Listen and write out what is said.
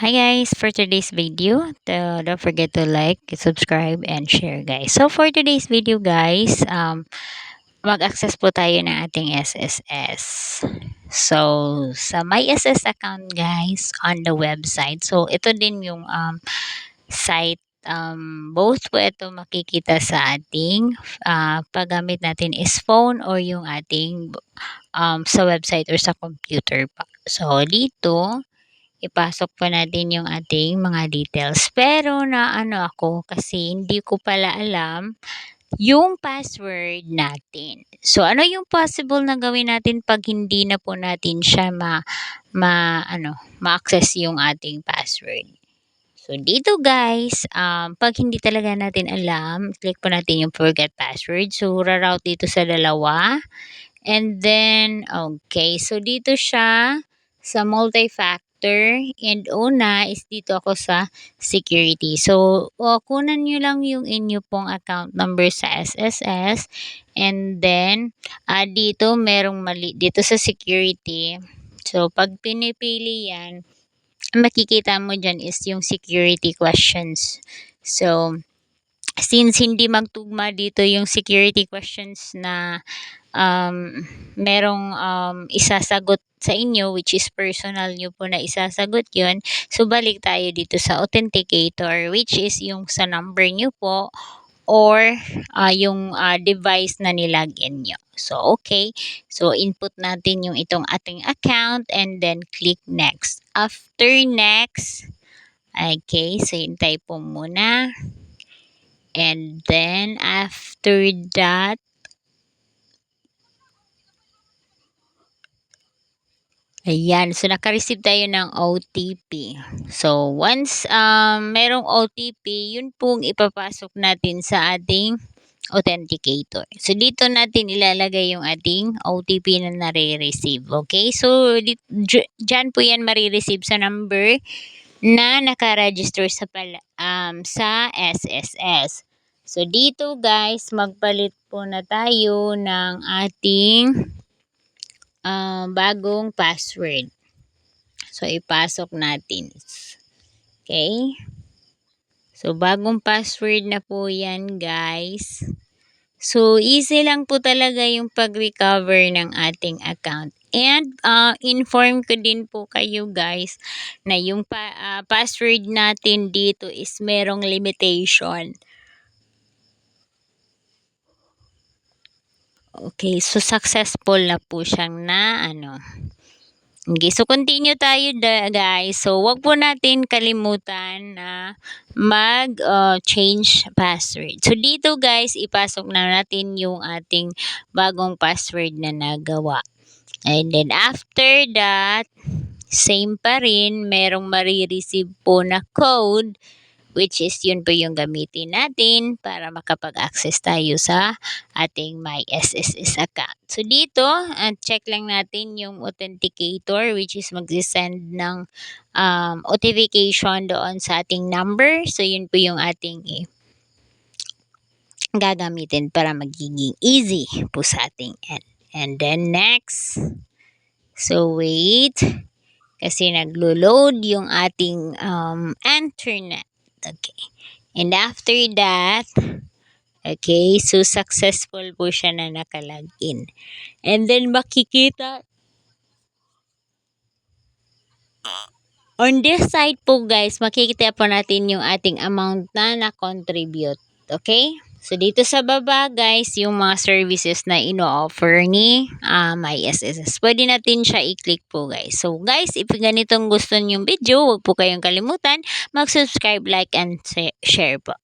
Hi guys, for today's video, don't forget to like, subscribe, and share guys. So for today's video guys, mag-access po tayo ng ating SSS. So sa my SS account guys on the website. So ito din yung site, both po ito makikita sa ating paggamit natin is phone or yung ating sa website or sa computer pa. So dito ipasok po natin yung ating mga details. Pero na ano ako kasi hindi ko pala alam yung password natin. So ano yung possible na gawin natin pag hindi na po natin siya ma-access yung ating password. So dito guys, pag hindi talaga natin alam, click po natin yung forget password. So raroute dito sa dalawa. And then, okay. So, dito siya sa multi-factor. And una is dito ako sa security. So, kunan nyo lang yung inyo pong account number sa SSS. And then, dito merong mali. Dito sa security. So, pag pinipili yan, makikita mo dyan is yung security questions. So, since hindi magtugma dito yung security questions na merong isasagot sa inyo which is personal nyo po na isasagot yon. So balik tayo dito sa authenticator which is yung sa number nyo po or yung device na nilagin nyo. So okay, so input natin yung itong ating account and then click next. After next, okay, so hintay po muna. And then after that, ayan. So, naka-receive tayo ng OTP. So, once merong OTP, yun pong ipapasok natin sa ating authenticator. So, dito natin ilalagay yung ating OTP na nare-receive. Okay? So, dyan po yan marireceive sa number na naka-register sa SSS. So, dito guys, magpalit po na tayo ng ating bagong password. So, ipasok natin. Okay? So, bagong password na po yan, guys. So, easy lang po talaga yung pag-recover ng ating account. And, inform ko din po kayo, guys, na yung password natin dito is merong limitation. Okay, so successful na po siyang Okay, so continue tayo guys. So, wag po natin kalimutan na mag-change password. So, dito guys, ipasok na natin yung ating bagong password na nagawa. And then, after that, same pa rin, merong marireceive po na code which is yun po yung gamitin natin para makapag-access tayo sa ating My SSS account. So dito, check lang natin yung authenticator which is mag-send ng notification doon sa ating number. So yun po yung ating gagamitin para magiging easy po sa ating end. And then next, so wait, kasi naglo-load yung ating internet. Okay. And after that, okay, so successful po siya na nakalagin. And then makikita on this side po guys, makikita po natin yung ating amount na na-contribute. Okay? So dito sa baba guys, yung mga services na ino-offer ni My SSS. Pwede natin siya i-click po guys. So guys, if ganitong gusto niyong video, huwag po kayong kalimutan mag-subscribe, like, and share po.